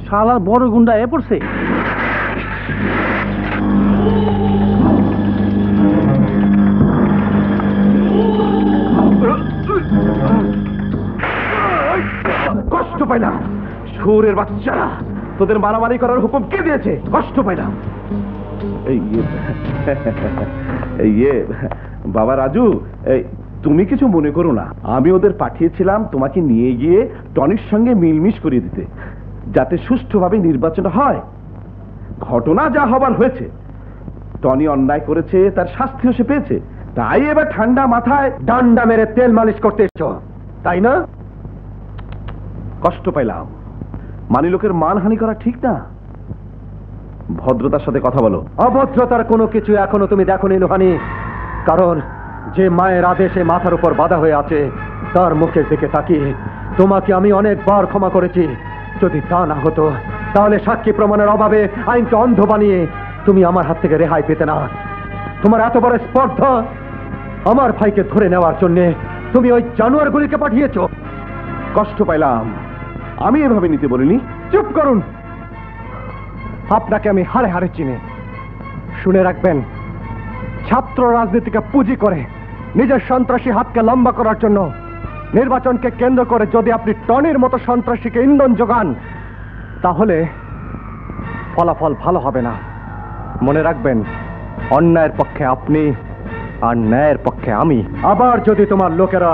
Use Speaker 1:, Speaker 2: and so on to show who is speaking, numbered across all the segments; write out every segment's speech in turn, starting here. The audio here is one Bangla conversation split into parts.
Speaker 1: শালার বড় গুন্ডা এ পড়ছে।
Speaker 2: কষ্ট পাইলাম সুরের বাচ্চারা, তোদের মারামারি করার হুকুম কে দিয়েছে? কষ্ট পাইলাম। বাবা রাজু, তুমি কিছু মনে করো না, আমি ওদের পাঠিয়েছিলাম তোমাকে নিয়ে গিয়ে টনির সঙ্গে মিলমিশ করিয়ে দিতে, যাতে সুষ্ঠুভাবে নির্বাচন হয়। ঘটনা যা হবার হয়েছে, টনি অন্যায় করেছে, তার শাস্তিও সে পেয়েছে, তাই এবার ঠান্ডা মাথায় ডান্ডা মেরে তেল মালিশ করতে এসছো, তাই না? কষ্ট পাইলাম। মানি লোকের মানহানি করা ঠিক না। ভদ্রতার সাথে কথা বলো।
Speaker 3: অভদ্রতার কোনো কিছু এখনো তুমি দেখোনি লোহানি, কারণ যে মায়ের আদেশে মাথার উপর বাধা হয়ে আছে তার মুখের দিকে তাকিয়ে তোমাকে আমি অনেকবার ক্ষমা করেছি। যদি তা না হতো তাহলে সাক্ষী প্রমাণের অভাবে আইনকে অন্ধ বানিয়ে তুমি আমার হাত থেকে রেহাই পেতে না। তোমার এত বড় স্পর্ধা, আমার ভাইকে ধরে নেওয়ার জন্য তুমি ওই জানোয়ারগুলিকে পাঠিয়েছো।
Speaker 2: কষ্ট পাইলাম, আমি এভাবে নিতে বলিনি।
Speaker 3: চুপ করুন, আপনাকে আমি হারে হারে চিনি। শুনে রাখবেন, ছাত্র রাজনীতিকে পুঁজি করে নিজের সন্ত্রাসী হাতকে লম্বা করার জন্য নির্বাচনকে কেন্দ্র করে যদি আপনি টনির মতো সন্ত্রাসীকে ইন্ধন যোগান, তাহলে ফলাফল ভালো হবে না। মনে রাখবেন, অন্যায়ের পক্ষে আপনি আর ন্যায়ের পক্ষে আমি। আবার যদি তোমার লোকেরা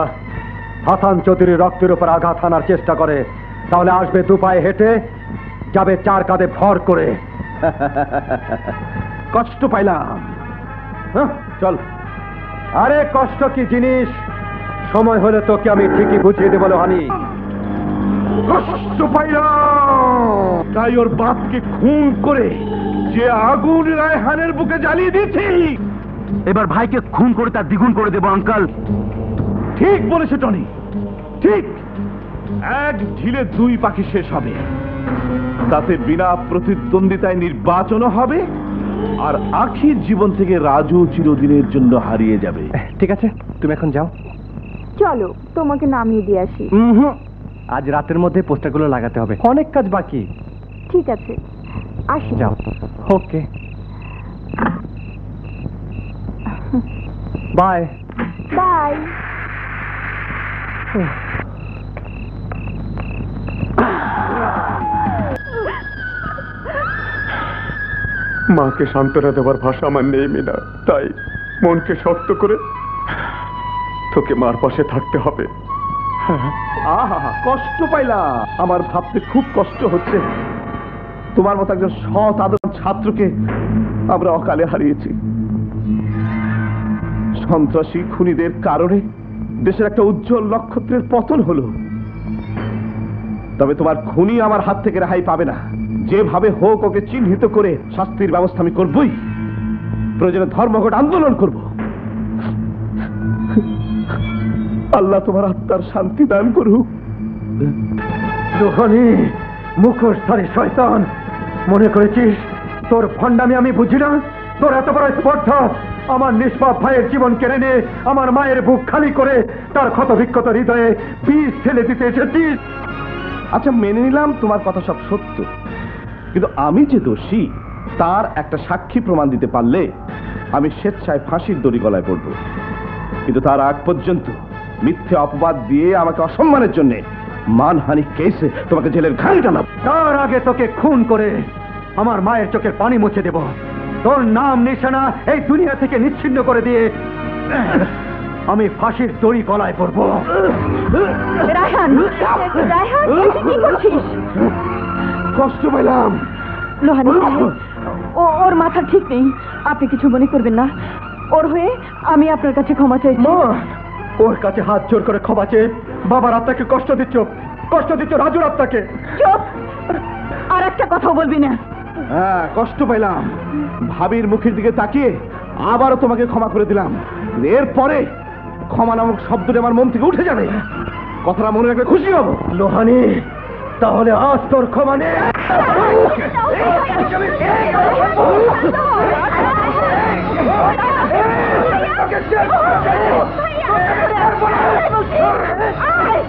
Speaker 3: হাসান চৌধুরীর রক্তের উপর আঘাত হানার চেষ্টা করে, তাহলে আসবে দুপায়ে হেঁটে, যাবে চার কাঁধে ভর করে।
Speaker 2: কষ্ট পাইলাম। চল।
Speaker 3: আরে কষ্ট কি জিনিস, সময় হলে তোকে আমি ঠিকই বুঝিয়ে দেবো লোহানি।
Speaker 2: কষ্ট পাইলাম, তাই ওর বাপকে খুন করে যে আগুন রায়হানের বুকে জ্বালিয়ে দিয়েছি,
Speaker 1: এবার ভাইকে খুন করে তার দ্বিগুণ করে দেবো আঙ্কাল।
Speaker 2: ঠিক বলেছে টনি, ঠিক। এক ঢিলে দুই পাখি শেষ হবে। তাতে বিনা প্রতিদ্বন্দ্বিতায় নির্বাচনও হবে, আর আখির জীবন থেকে রাজু চিরদিনের জন্য হারিয়ে যাবে।
Speaker 3: ঠিক আছে, তুমি এখন যাও।
Speaker 4: চলো তোমাকে নামিয়ে দিয়ে আসি।
Speaker 3: আজ রাতের মধ্যে পোস্টারগুলো লাগাতে হবে, অনেক কাজ বাকি।
Speaker 4: ঠিক আছে, আসি।
Speaker 3: যাও। ওকে, বাই।
Speaker 4: বাই।
Speaker 3: মাকে সান্ত্বনা দেওয়ার ভাষা আমার নেই মিনা, তাই মনকে শক্ত করে তোকে মার পাশে থাকতে হবে।
Speaker 2: আহা, কষ্ট পাইলাম। আমার ভাবতে খুব কষ্ট হচ্ছে, তোমার মতো একজন সৎ আদর্শ ছাত্রকে আমরা অকালে হারিয়েছি। সন্ত্রাসী খুনিদের কারণে দেশের একটা উজ্জ্বল নক্ষত্রের পতন হলো। তবে তোমার খুনি আমার হাত থেকে রেহাই পাবে না। যেভাবে হোক ওকে চিহ্নিত করে শাস্তির ব্যবস্থা আমি করবই। প্রয়োজনে ধর্মঘট আন্দোলন করব। আল্লাহ তোমার আত্মার শান্তি দান করুক।
Speaker 3: লোহানি, মুখোশধারী শয়তান, মনে করেছিস তোর ভণ্ডামি আমি বুঝি না? তোর এত বড় স্পর্ধা, আমার নিষ্পাপ ভাইয়ের জীবন কেড়ে নিয়ে আমার মায়ের বুক খালি করে তার ক্ষতবিক্ষত হৃদয়ে বিষ ঠেলে দিতে এসেছিস।
Speaker 2: আচ্ছা, মেনে নিলাম তোমার কথা সব সত্য, কিন্তু আমি যে দোষী তার একটা সাক্ষী প্রমাণ দিতে পারলে আমি স্বেচ্ছায় ফাঁসির দড়ি গলায় পড়ব। কিন্তু তার আগ পর্যন্ত মিথ্যে অপবাদ দিয়ে আমাকে অসম্মানের জন্য মানহানি কেসে তোমাকে জেলের ঘানি টানাবো।
Speaker 3: তার আগে তোকে খুন করে আমার মায়ের চোখের পানি মুছে দেব। তোর নাম নিশানা এই দুনিয়া থেকে নিচ্ছিন্ন করে দিয়ে আমি ফাঁসির দড়ি গলায় পড়ব।
Speaker 4: রায়হান, রায়হান, তুই কি করছিস?
Speaker 2: কষ্ট পেলাম।
Speaker 4: লোহানি সাহেব, ওর মাথা ঠিক নেই, আপনি কিছু মনে করবেন না। ওর হয়ে আমি আপনার কাছে ক্ষমা চাইছি।
Speaker 3: ওর কাছে হাত জোর করে ক্ষমা চেয়ে বাবার আত্মাকে কষ্ট দিচ্ছ, কষ্ট দিচ্ছ রাজুর আত্মাকে।
Speaker 4: চুপ, আর একটা কথা বলবি না।
Speaker 2: হ্যাঁ, কষ্ট পেলাম। ভাবির মুখের দিকে তাকিয়ে আবারও তোমাকে ক্ষমা করে দিলাম। এরপরে ক্ষমা নামক শব্দটা আমার মন থেকে উঠে যাবে। কথাটা মনে রাখলে খুশি হব।
Speaker 3: লোহানি, তাহলে আজ তোর ক্ষমা নেই।
Speaker 4: ভাইয়া আয় বলছি, আয়।